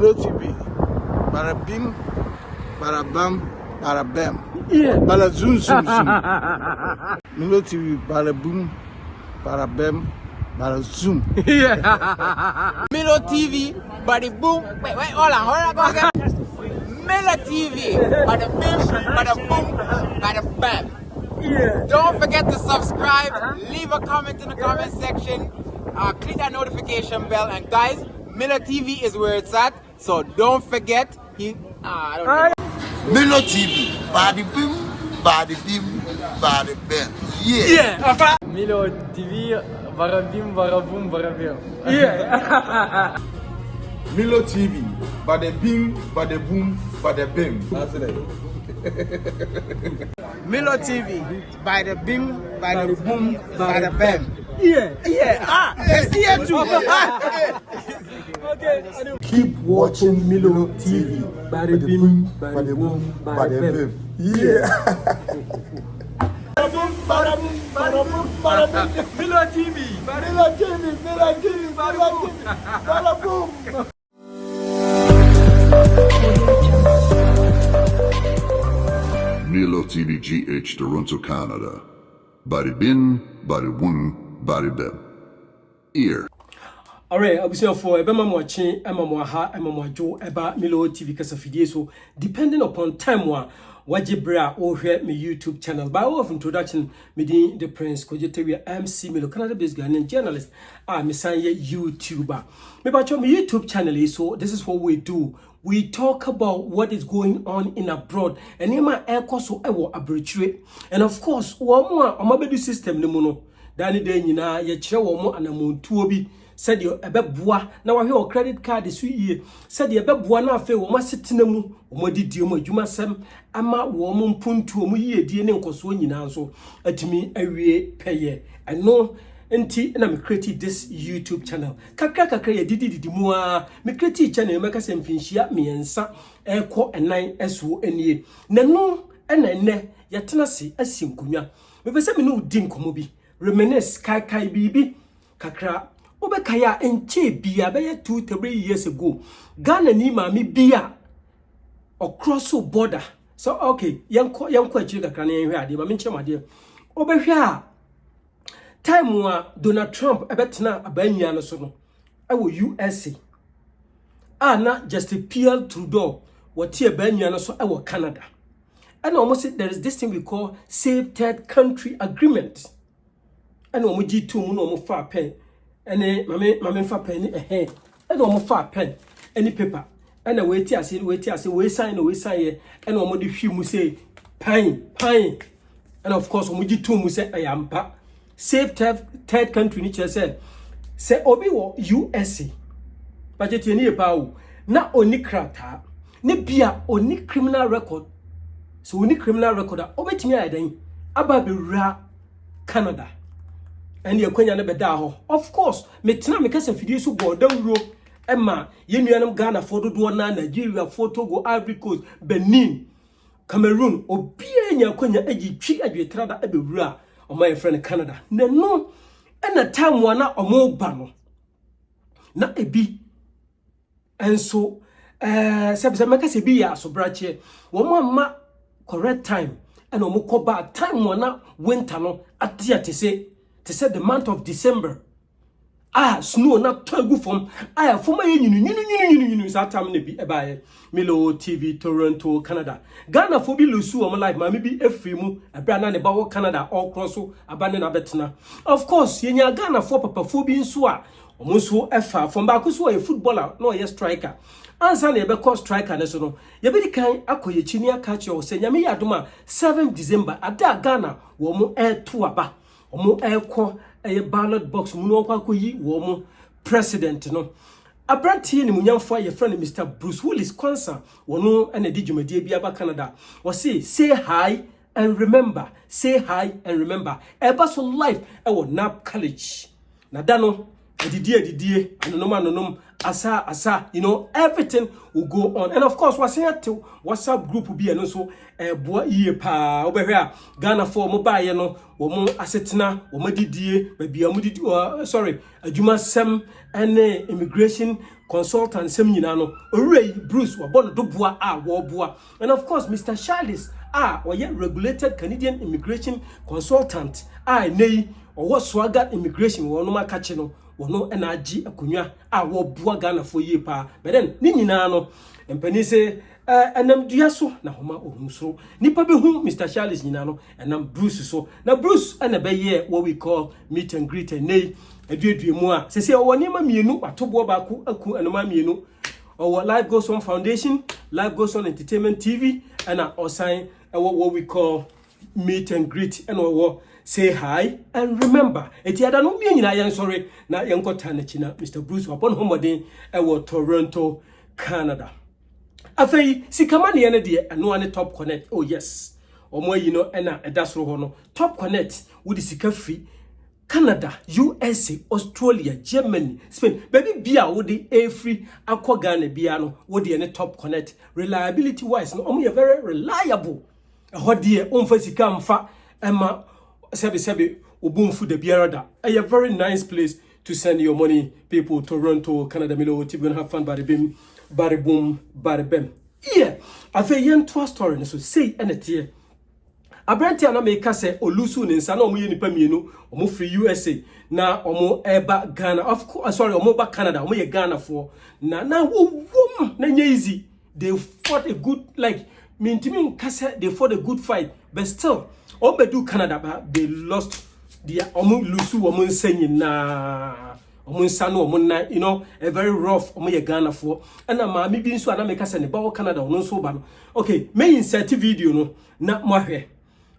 Milo TV. Bada bim, bada bam, bada bam. Yeah. Bada zoom zoom zoom. Milo TV. Bada boom, bada bam, bada zoom. Yeah. Milo TV. Bada boom. Wait, hold on, go again. Milo TV. Bada bim, bada boom, bada bam. Yeah. Don't forget to subscribe. Leave a comment in the comment section. Click that notification bell, and guys, Milo TV is where it's at. So don't forget. I don't know. Milo TV. Bada bim, bada bim, bada bam. Yeah. Yeah. Milo TV. Bada bim, bada boom, bada bam. Yeah. Milo TV. Bada bim, bada boom, bada bam. That's it. Milo TV. Bada bim, bada boom, bada bam. Yeah. It's here too. Okay. Keep watching Milo TV. Bada bim, bada boom, bada bam. Yeah. Milo TV. Milo TV. Bada boom. Milo TV GH Toronto, Canada. Bada bin, bada boom, bada bam. Ear. Alright, I will say for a bema watching, Emma Moha, Emma Mojo, Eba Milo TV Casafidi. So, depending upon time, Wajibra or here my YouTube channel. By way of introduction, me the Prince Kojiteria MC Milo Canada based Ghanaian journalist. I'm a YouTuber. Me back my YouTube channel. So, this is what we do. We talk about what is going on in abroad, and in my air course, so I will abbreviate. And of course, one more on my body system, no mono. Danny day, you know, ye chair more and a moon to said you a beboa. Now I hear credit card this year. Said you a beboa now fail, or my sitting a moo, or my didium, you must sem, and my woman punt to a moo year, dear name, cause when you know so at me a year per year. I know. And I'm creating this YouTube channel. Kakaka didi mua. Me create channel make us finishia me and sa airco and 9 SONA. Nano and ne yatanasi asim kumya. Me pese me no dim komobi. Reminisce kai bibi kakra. Obekaya enche bia be 2-3 years ago. Ghana ni mami bia across border. So okay, yanko chika kakra ne hwe ade ma me nche made. Obehwa time wa Donald Trump ebetena abanya no so no ewo USA na just Pierre Trudeau what abanya no so ewo Canada, and almost there is this thing we call safe third country agreement, and omo G2 mu no omo fa pen ene mame fa pen and omo fa pen any paper and we sign we sign and omo de hwi mu say pine, and of course omo G2 mu say ayampa. Safe third country ni say obi wo USA budget ni pa na oni krata ne bia oni criminal record, so oni criminal record obetimi adan aba bewura Canada and ye kwanya na beda ho. Of course me tena me kasa fidie so go dawro ema ye nuanam Ghana for dodo na Nigeria for Togo, Ivory Coast, Benin, Cameroon obi anya kwanya agi twi adwetra da abewura my friend Canada. No, and a time wana omo bano na ebi, and so sebse meka se bi ya so brache wo ma correct time and omo ko ba time wana winter no atia te say the month of December. Snow na togu from foma nyinu sa time ne bi ebaye Milo TV Toronto, Canada. Ghana for bi lusu o life ma me bi afri mu abra na ne ba wo Canada all cross so abane na betena. Of course yenya Ghana for papa fo bi nso a omo so efa from ba ko so a footballer no ye striker. Ansa na ye be call striker ne so no ye be di kan akoye chini aka che o se nyame yadoma 7 December ada Ghana wo mo to aba omo ekọ a ballot box muno kwakoyi wo mo president no abrantie ni munyamfo ye friend Mr. Bruce Willis Kwansa wono ena di dwumadie bia ba Canada wo say hi and remember eba so life e wo Nap College na da no Edidie, anonom, asa, you know, everything will go on. And of course, what's here to WhatsApp group will be and also boy ye pa over here. Ghana for mobile, you know, womo asetna, womo didie, baby sorry, Juma Sem and immigration consultant Sem Yinano, Ray Bruce, wabon dubwa wabua. And of course, Mr. Charles, or yet regulated Canadian immigration consultant, nay, or what swagger immigration, or no catching. Wono energy akunya wo bua Ghana for ye pa but then ni nyina no empani se enam dua so na homa ohunso nipa be hu Mr. Charles nyina no enam Bruce so na Bruce na be ye what we call meet and greet and nay aduadua mu a se woni ma mienu atobo ba ku aku enoma mienu or Life Goes On Foundation, Life Goes On Entertainment TV and osan what we call meet and greet and say hi and remember etiada no me nyina yen sorry na yen kota na china Mr. Bruce upon homodin Toronto, Canada. Afei sikama ne ene de eno ane Top Connect. Oh yes, omo yi no ena edasro ho no Top Connect with the sika free Canada, USA, Australia, Germany, Spain. Baby bia wo de free akwa Ghana bia no wo de ene Top Connect. Reliability wise no omo ye very reliable. Ho de omfa sika mfa ema Sebi, Ubunfu de Biarada. A very nice place to send your money, people. Toronto, Canada, Milo, to have fun, bari bim, bari boom, bari bem. Yeah, I feel young to a story, so say anything. A brand na make us say, Olusu, and Sano, Muni Pamino, or free USA, na or eba Ghana, of course, sorry, or ba Canada, or Ghana for na easy. They fought a good, like, mean to me, they fought a good fight, but still. Obedu Canada ba they lost their lusu omun senyin na omun sanu omun na you know a very rough omun Ghana for and ma mi bi nso ana make say ne ba Canada ono so ba no okay me insert video no na mohwe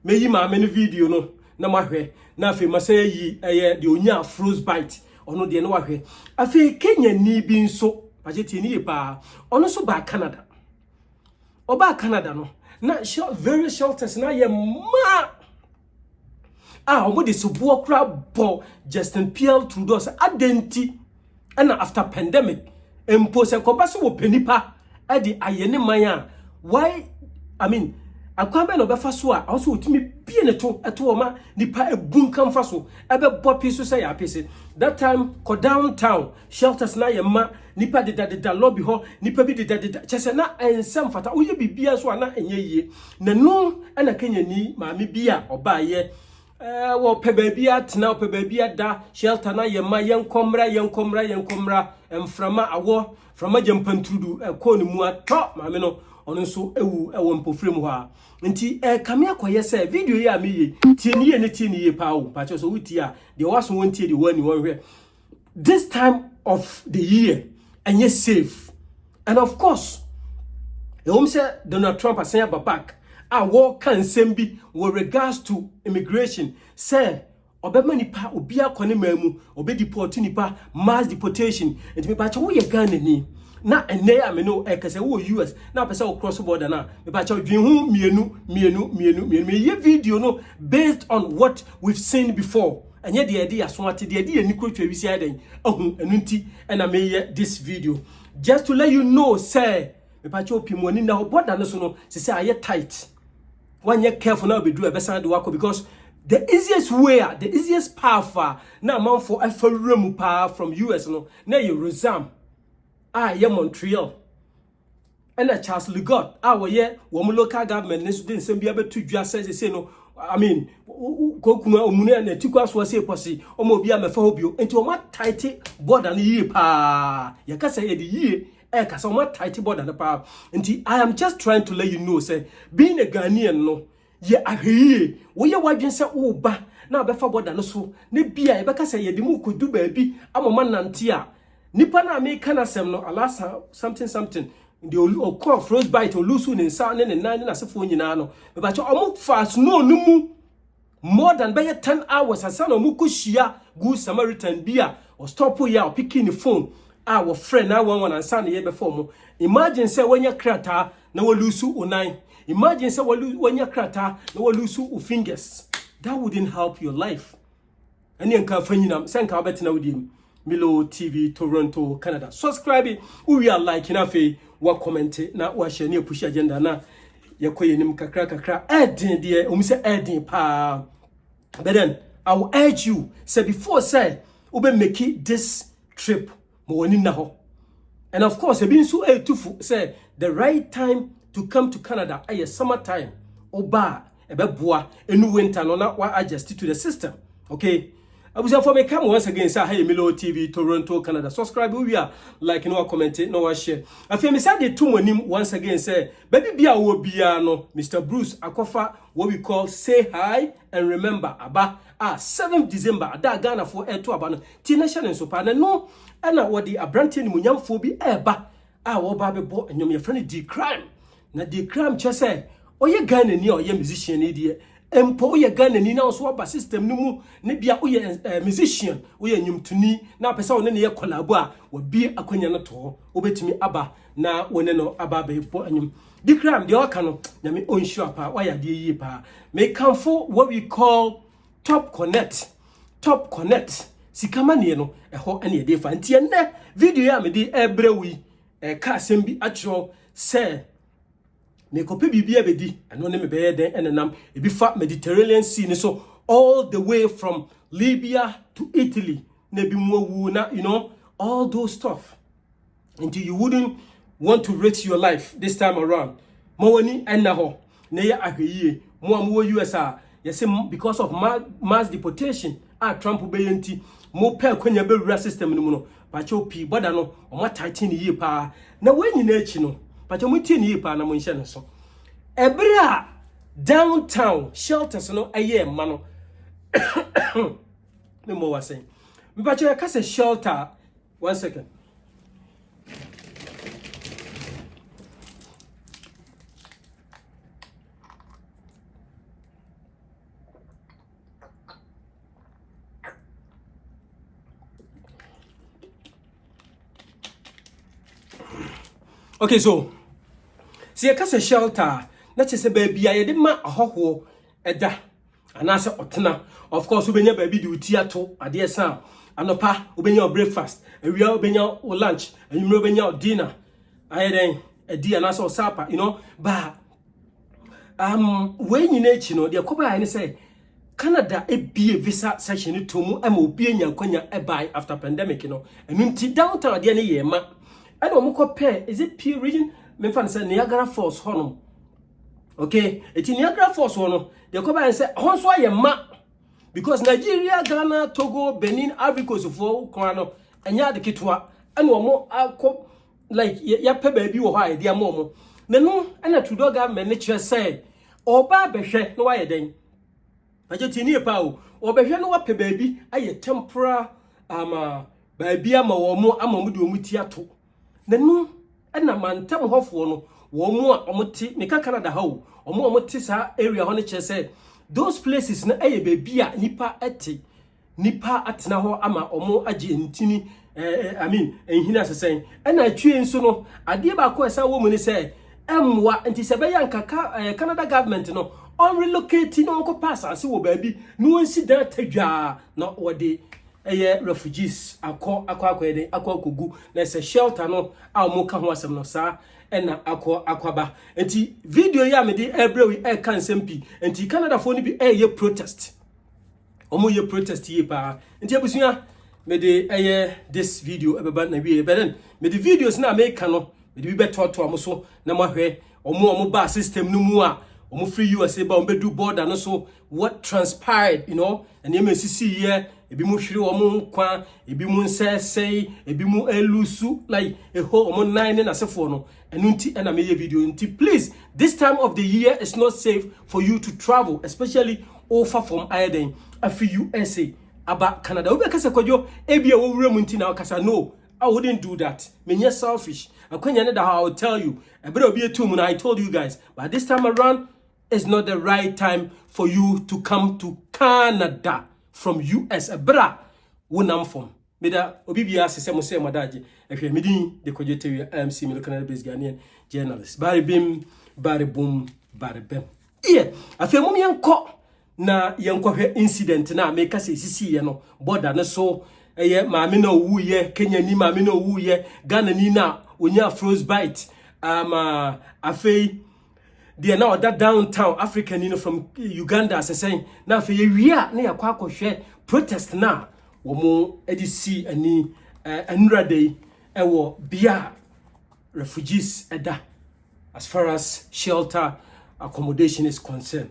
me yi ma me video no na mohwe na afi ma say yi de onya frostbite ono de no wahwe afi Kenya ni bi nso budget ni pa ono so ba Canada oba Canada no na very shelters na ye ma omo de subuo kra bo Justin Pierre Trudeau adenti and after pandemic impose kobaso wo penipa e de ayene man why I mean akwambe no befa so a also otimi bie ne to eto ma nipa ebunkan fa so ebe bopi so say ya pese that time ko downtown shelters na ye ma nipa de lobby ho nipa bi de chese na ensem fata oye bibia so na enye yie na no na Kenya ni maami bia oba ye wo pebabia tena pebabia da shelter na ye ma yenkomra emframa awo frama jempantrudu ko ni mu ato maami no ono so ewo mpofrem ho a nti kame akoye se video ya me ye tie ni ye pa wo pa cho so wuti a de waso wontie de wani wonhwe this time of the year and you're safe. And of course, the home said Donald Trump has said back. I war can sembi with regards to immigration. Say, obema nipa obia kone memu, obe deport nipa mass deportation. And me bacha wo ye Ghana ni. Na ene ameno ekase wo US. Na pesa wo cross border na. Me bacha dwen hu mienu. Me ye video no based on what we've seen before. And yet the idea so the idea ni kwetwa wi sia den ohun enunti na me this video just to let you know say me pa che opimoni na border no so no say aye tight one ye careful now be do e besan de wako because the easiest path na man for afaremu pa from US no na you Rosam ye Montreal and Charles Legot we ye wo local government ne so den sem bia betu dua say no I mean, kokuma omune na tikwa so se posi omo bia mefa hobio enti o ma tight border na yie pa ya kasa ye de yie kasa o ma tight border na pa enti I am just trying to let you know say being a Ghanaian no ye ahwie wo ye wadwen se wo ba na befa border no so na bia ye bekasa ye de mu kodu ba bi amoma nante a nipa na me kana sem no alasa something the call frostbite or lusu in sound and 9 as a phone no but you fast no mu more than by 10 hours as son mukushia good Samaritan beer or stop ya or picking the phone our friend now one and son year before imagine say when you crata no lusu o 9 imagine say when you crata no lusu o fingers that wouldn't help your life and you can find senka betina with him Milo TV Toronto Canada. Subscribe we are like na fe wa comment na wa share ne push agenda na yakoye nim kakra edin de say edin pa. But then I will urge you say before say ube make this trip mo woni na ho. And of course, been so to say the right time to come to Canada is summertime. Oba ebeboa enu winter no na wa adjust to the system. Okay. I was for me come once again say hey Milo TV Toronto Canada. Subscribe we are like no comment no share. I feel me say the two monim once again say baby bia wo bia no Mr. Bruce Akofa what we call say hi and remember aba 7th December da Ghana for air to aba no ti nation so pa no ana what the abranti ni munyamfo bi eba wo ba bebo enyom ye friend di crime na di crime che say oye Ghana ni oye musician ni die empo oye Ghana ni na so ba system no mu ne bia oye musician oye nyumtuni na pesa one ne ye collabo a obi akonya no to obetimi aba na wone no aba bebo enyom di crime de oka no na me onsure pa why de yi pa me come for what we call top connect sikamane no eho ene ye defa ntie ne video ya me di ebrewi ka asem bi atro se me kope bibia bedi eno ne me be den enenam ebi fa Mediterranean Sea ni so all the way from Libya to Italy na bi mu na you know all those stuff until you wouldn't want to risk your life this time around mawani enna ho na ya ahweye mo am wo US a yes because of mass deportation Trump be yenti mo pe akwanya be wura system no mu no pa che opi boda no o ma tighten yi pa na wanyi na echi no pa che mo tie ni yi pa na mo nhye ne so ebra downtown shelters no aye ma no me mo was saying me pa che ka se shelter 1 second. Okay, so see a case shelter, not just a baby, I did my hoho eda, and answer otena. Of course, we benya baby do theater, a dear son, and no pa, ubenya breakfast, and we are benya or lunch, and you know benya dinner. I then a dear and answer supper, you know, but when you nature, you know, the couple I say Canada a be a visa session to mu be in your konya a buy after pandemic, you know, and mean downtown the any year, ma. I don't compare. Is it P region? Me fan say Niagara Falls hono. Okay, it's Niagara Falls hono. They come and say honso ye ma because Nigeria, Ghana, Togo, Benin, Ivory Coast for kwano enya de kitwa and wo akọ like ya pe baby wo ha dia mo me no na Trudeau government ne kire say oba behwe no wa ye den ajetini pa o obehwe no wa pe baby aye temporary baby ama wo mo amamu de omuti ato nenu ena mantem hofo no wo mu a omote me ka Canada ha o omote sa area ho ne che say those places na eye baby a nipa atena ho ama omo age ntini I mean enhina sesen ena atwe nso no ade ba ko esa wo mu ni say emwa nti se be yanka Canada government no on relocating no ko pass ase wo baby no nsi dan tadwa na wode refugees akwa na se shelter no a mo ka ho asem no sa ena akwaba enti video ya me de ebrewi kan sempi enti Canada fo ni bi protest omo ye protest ye pa enti abusua me de this video ebeba na wie beden me de videos na America no me de bi betoto am so na mahwe omo ba system no mu a omo free USA ba omo do border no so what transpired you know and you see here ebi mu hwiri omo kwa ebi mu nsese ebi mu elusu like eho omo nine na sefo no enunti na me video nti please this time of the year is not safe for you to travel especially over from Ireland afi USA aba Canada obi akase kwadwo ebi wo wura mu nti na akasa no I wouldn't do that menye selfish akwanya ne da how I will tell you ebere obi etum na I told you guys but this time around it's not the right time for you to come to Canada from US ebra wonam from meda obi bia sese mo se madaje ehwe medin de kojetewi MC Milo Canada based Ghanaian journalist bari bim bari boom bari bem afi mum yenko na yenko hwe incident na make say sisi ye no border ne so maame na owu ye Kenya ni maame na owu ye Ghana ni na onya frostbite afei de na oda downtown Africa ni no from Uganda asesen na afei ewia na yakwa akohwe protest na wo edisi ani anurade ewo bia refugees eda as far as shelter accommodation is concerned.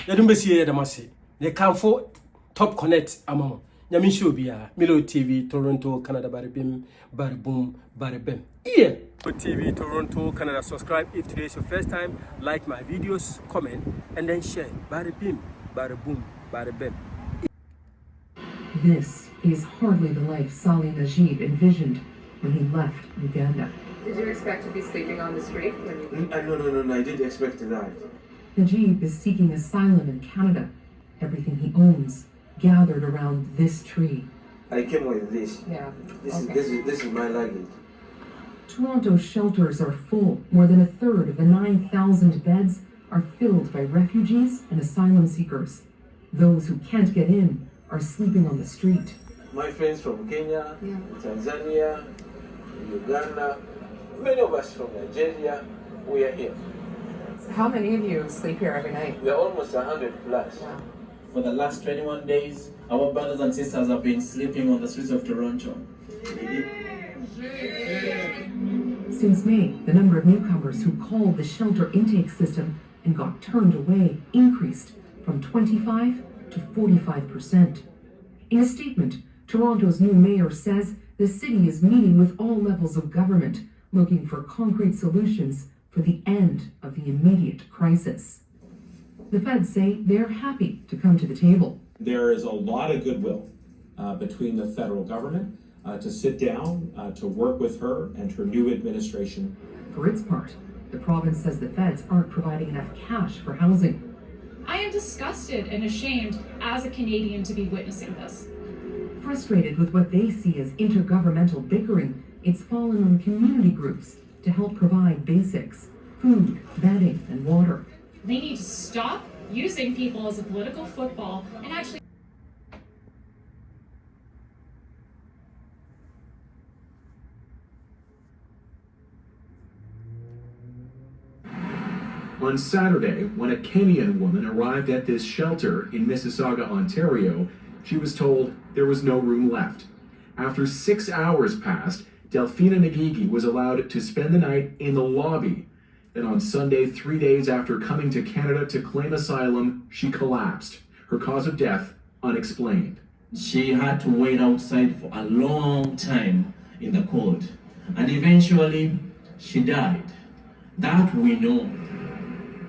Yadumbe yadamase they come for top connect amamo nyame show bia Milo TV Toronto Canada baribim baribum baribem yeah TV Toronto Canada. Subscribe if today is your first time, like my videos, comment and then share. Baribim baribum baribem. This is hardly the life Salih Najib envisioned when he left Uganda. Did you expect to be sleeping on the street? No, I didn't expect that. Najib is seeking asylum in Canada. Everything he owns gathered around this tree. I came with this. Yeah. This is my luggage. Toronto shelters are full. More than a third of the 9,000 beds are filled by refugees and asylum seekers. Those who can't get in are sleeping on the street. My friends from Kenya, Tanzania, Uganda, many of us from Nigeria, we are here. How many of you sleep here every night? We are almost 100 plus. Wow. For the last 21 days, our brothers and sisters have been sleeping on the streets of Toronto. Since May, the number of newcomers who called the shelter intake system and got turned away increased from 25 to 45%. In a statement, Toronto's new mayor says the city is meeting with all levels of government, looking for concrete solutions for the end of the immediate crisis. The feds say they're happy to come to the table. There is a lot of goodwill between the federal government to sit down, to work with her and her new administration. For its part, the province says the feds aren't providing enough cash for housing. I am disgusted and ashamed as a Canadian to be witnessing this. Frustrated with what they see as intergovernmental bickering, it's fallen on community groups to help provide basics, food, bedding, and water. They need to stop using people as a political football and actually. On Saturday, when a Kenyan woman arrived at this shelter in Mississauga, Ontario, she was told there was no room left. After 6 hours passed, Delphina Ngigi was allowed to spend the night in the lobby. Then on Sunday, 3 days after coming to Canada to claim asylum, she collapsed. Her cause of death, unexplained. She had to wait outside for a long time in the cold. And eventually, she died. That we know.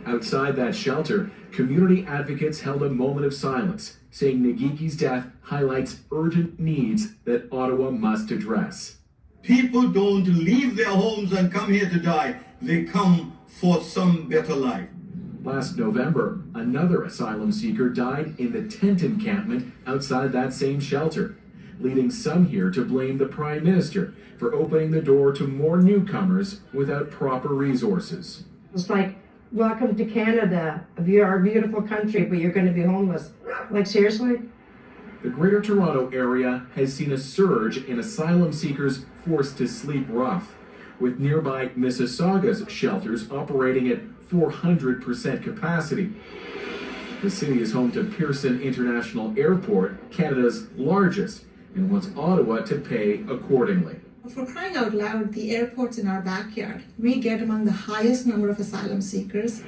Outside that shelter, community advocates held a moment of silence, saying Ngigi's death highlights urgent needs that Ottawa must address. People don't leave their homes and come here to die. They come for some better life. Last November, another asylum seeker died in the tent encampment outside that same shelter, leading some here to blame the Prime Minister for opening the door to more newcomers without proper resources. It's like, welcome to Canada, our beautiful country, but you're going to be homeless. Like, seriously? The Greater Toronto Area has seen a surge in asylum seekers forced to sleep rough, with nearby Mississauga's shelters operating at 400% capacity. The city is home to Pearson International Airport, Canada's largest, and wants Ottawa to pay accordingly. For crying out loud, the airport's in our backyard. We get among the highest number of asylum seekers.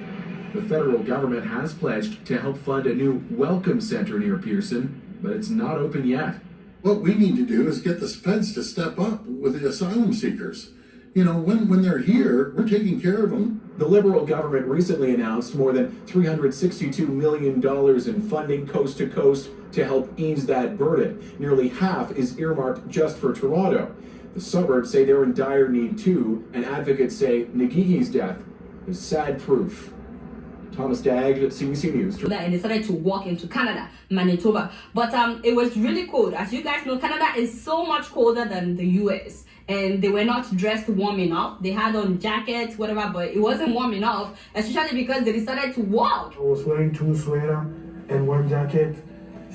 The federal government has pledged to help fund a new welcome center near Pearson, but it's not open yet. What we need to do is get the feds to step up with the asylum seekers. You know, when they're here, we're taking care of them. The Liberal government recently announced more than $362 million in funding coast to coast to help ease that burden. Nearly half is earmarked just for Toronto. The suburbs say they're in dire need too, and advocates say Ngigi's death is sad proof. Thomas Dagg, CBC News. And decided to walk into Canada, Manitoba. But it was really cold. As you guys know, Canada is so much colder than the US. And they were not dressed warm enough. They had on jackets, whatever, but it wasn't warm enough, especially because they decided to walk. I was wearing 2 sweaters and 1 jacket.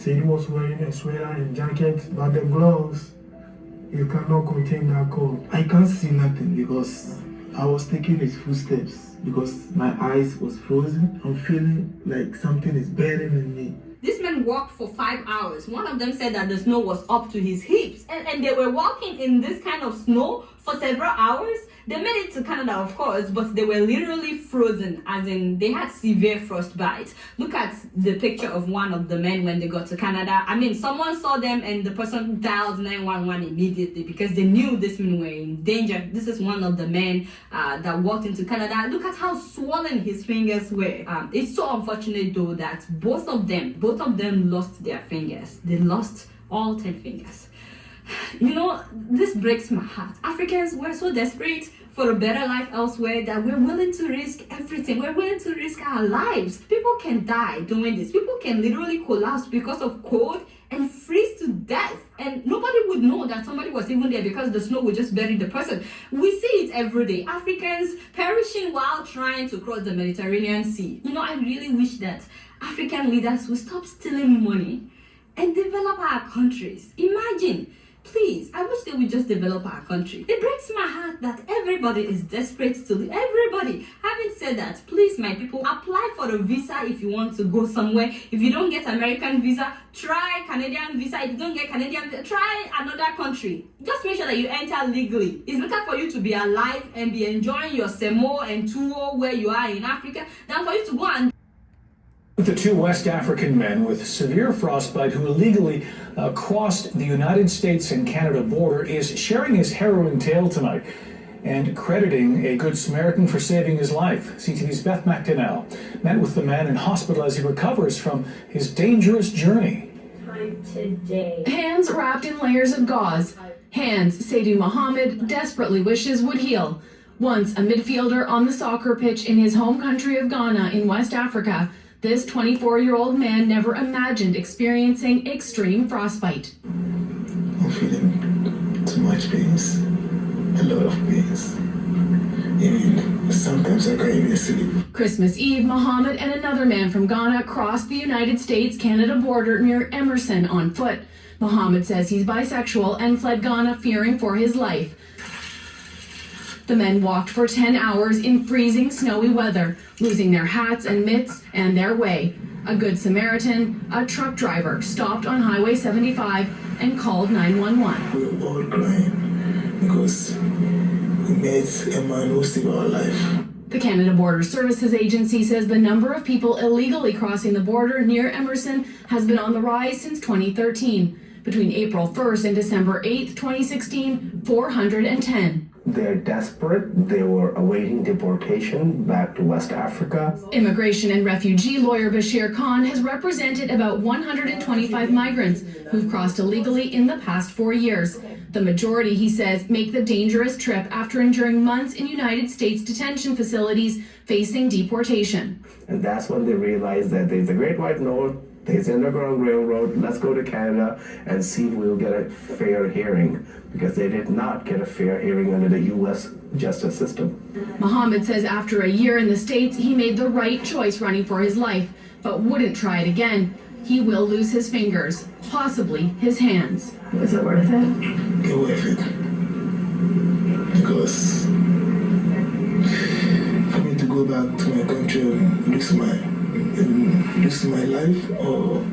Said he was wearing a sweater and jacket, but the gloves, you cannot contain that cold. I can't see nothing because I was taking his footsteps because my eyes was frozen. I'm feeling like something is burning in me. This man walked for 5 hours. One of them said that the snow was up to his hips. And they were walking in this kind of snow for several hours. They made it to Canada, of course, but they were literally frozen, as in they had severe frostbite. Look at the picture of one of the men when they got to Canada. I mean, someone saw them and the person dialed 911 immediately because they knew this men were in danger. This is one of the men that walked into Canada. Look at how swollen his fingers were. It's so unfortunate though that both of them lost their fingers. They lost all 10 fingers. You know, this breaks my heart. Africans, we're so desperate for a better life elsewhere that we're willing to risk everything. We're willing to risk our lives. People can die doing this. People can literally collapse because of cold and freeze to death. And nobody would know that somebody was even there because the snow would just bury the person. We see it every day. Africans perishing while trying to cross the Mediterranean Sea. You know, I really wish that African leaders would stop stealing money and develop our countries. Imagine. Please, I wish they would just develop our country. It breaks my heart that everybody is desperate to live. Everybody. Having said that, please, my people, apply for a visa if you want to go somewhere. If you don't get American visa, try Canadian visa. If you don't get Canadian visa, try another country. Just make sure that you enter legally. It's better for you to be alive and be enjoying your semo and tuwo where you are in Africa than for you to go and The two West African men with severe frostbite who illegally crossed the United States and Canada border is sharing his harrowing tale tonight and crediting a Good Samaritan for saving his life. CTV's Beth McDonnell met with the man in hospital as he recovers from his dangerous journey. Today. Hands wrapped in layers of gauze. Hands Seydou Mohamed desperately wishes would heal. Once a midfielder on the soccer pitch in his home country of Ghana in West Africa, this 24-year-old man never imagined experiencing extreme frostbite. I'm feeling too much pains, a lot of pains. Even sometimes I can't even sleep. Christmas Eve, Mohammed and another man from Ghana crossed the United States-Canada border near Emerson on foot. Mohammed says he's bisexual and fled Ghana fearing for his life. The men walked for 10 hours in freezing snowy weather, losing their hats and mitts and their way. A Good Samaritan, a truck driver, stopped on Highway 75 and called 911. We were all crying because we met a man who saved our life. The Canada Border Services Agency says the number of people illegally crossing the border near Emerson has been on the rise since 2013. Between April 1st and December 8th, 2016, 410. They're desperate. They were awaiting deportation back to West Africa. Immigration and refugee lawyer Bashir Khan has represented about 125 migrants who've crossed illegally in the past 4 years. The majority, he says, make the dangerous trip after enduring months in United States detention facilities facing deportation. And that's when they realized that there's a Great White North, there's the Underground Railroad, let's go to Canada and see if we'll get a fair hearing, because they did not get a fair hearing under the U.S. justice system. Mohammed says after a year in the States, he made the right choice running for his life, but wouldn't try it again. He will lose his fingers, possibly his hands. Was it worth it? It's worth it. Because for me to go back to my country and lose my life, or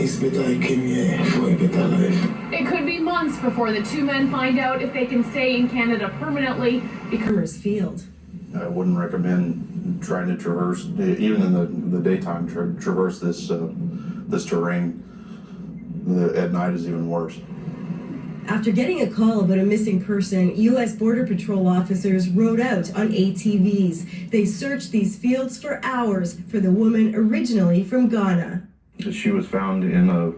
it's better I came here for a better life. It could be months before the two men find out if they can stay in Canada permanently because field. I wouldn't recommend trying to traverse, even in the daytime, traverse this terrain. At night is even worse. After getting a call about a missing person, U.S. Border Patrol officers rode out on ATVs. They searched these fields for hours for the woman originally from Ghana. She was found in a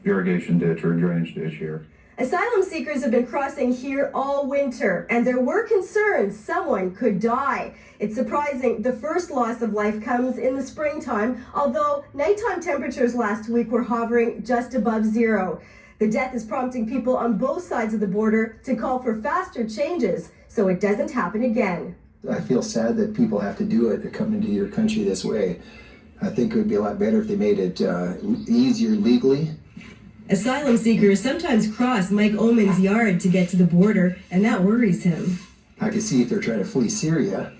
irrigation ditch or drainage ditch here. Asylum seekers have been crossing here all winter, and there were concerns someone could die. It's surprising the first loss of life comes in the springtime, although nighttime temperatures last week were hovering just above zero. The death is prompting people on both sides of the border to call for faster changes so it doesn't happen again. I feel sad that people have to do it to come into your country this way. I think it would be a lot better if they made it easier legally. Asylum seekers sometimes cross Mike Oman's yard to get to the border, and that worries him. I can see if they're trying to flee Syria,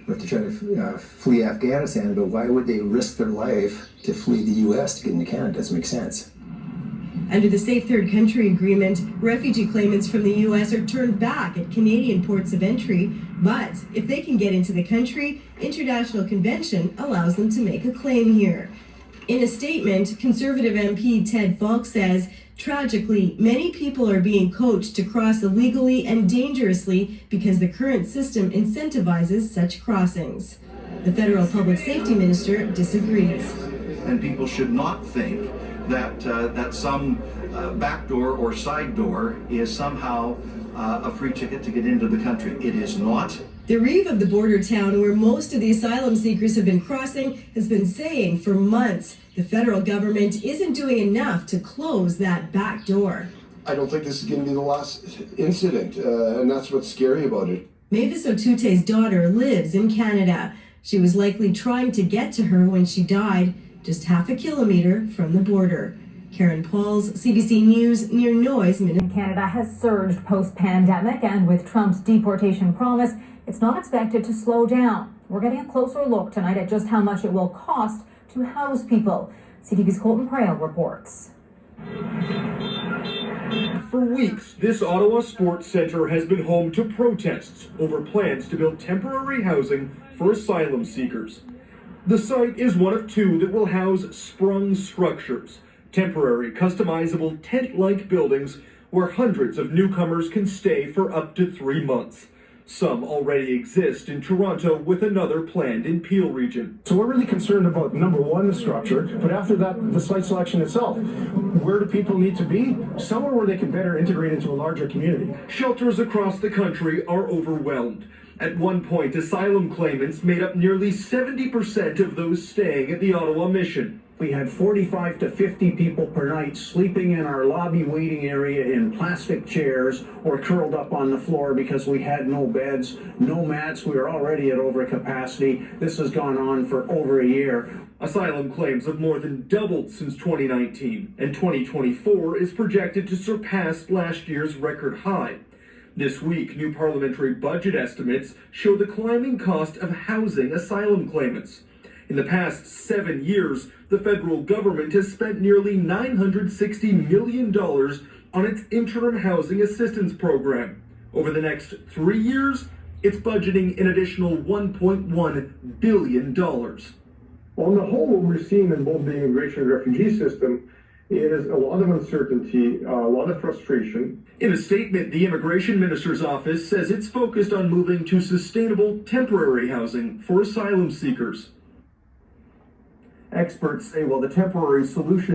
or if they're trying to flee Afghanistan, but why would they risk their life to flee the U.S. to get into Canada? It doesn't make sense. Under the Safe Third Country Agreement, refugee claimants from the U.S. are turned back at Canadian ports of entry, but if they can get into the country, international convention allows them to make a claim here. In a statement, Conservative MP Ted Falk says, tragically, many people are being coached to cross illegally and dangerously because the current system incentivizes such crossings. The federal public safety minister disagrees. And people should not think that some back door or side door is somehow a free ticket to get into the country. It is not. The reeve of the border town where most of the asylum seekers have been crossing has been saying for months the federal government isn't doing enough to close that back door. I don't think this is going to be the last incident, and that's what's scary about it. Mavis Otute's daughter lives in Canada. She was likely trying to get to her when she died, just half a kilometer from the border. Karen Pauls, CBC News, near Noise, Canada has surged post-pandemic, and with Trump's deportation promise, it's not expected to slow down. We're getting a closer look tonight at just how much it will cost to house people. CTV's Colton Prale reports. For weeks, this Ottawa Sports Centre has been home to protests over plans to build temporary housing for asylum seekers. The site is one of two that will house sprung structures, temporary, customizable tent-like buildings where hundreds of newcomers can stay for up to 3 months. Some already exist in Toronto with another planned in Peel region. So we're really concerned about, number one, the structure, but after that, the site selection itself. Where do people need to be? Somewhere where they can better integrate into a larger community. Shelters across the country are overwhelmed. At one point, asylum claimants made up nearly 70% of those staying at the Ottawa Mission. We had 45 to 50 people per night sleeping in our lobby waiting area in plastic chairs or curled up on the floor because we had no beds, no mats. We were already at overcapacity. This has gone on for over a year. Asylum claims have more than doubled since 2019, and 2024 is projected to surpass last year's record high. This week, new parliamentary budget estimates show the climbing cost of housing asylum claimants. In the past 7 years, the federal government has spent nearly $960 million on its interim housing assistance program. Over the next 3 years, it's budgeting an additional $1.1 billion. On the whole, what we're seeing in both the immigration and refugee system is a lot of uncertainty, a lot of frustration. In a statement, the Immigration Minister's office says it's focused on moving to sustainable temporary housing for asylum seekers. Experts say while the temporary solution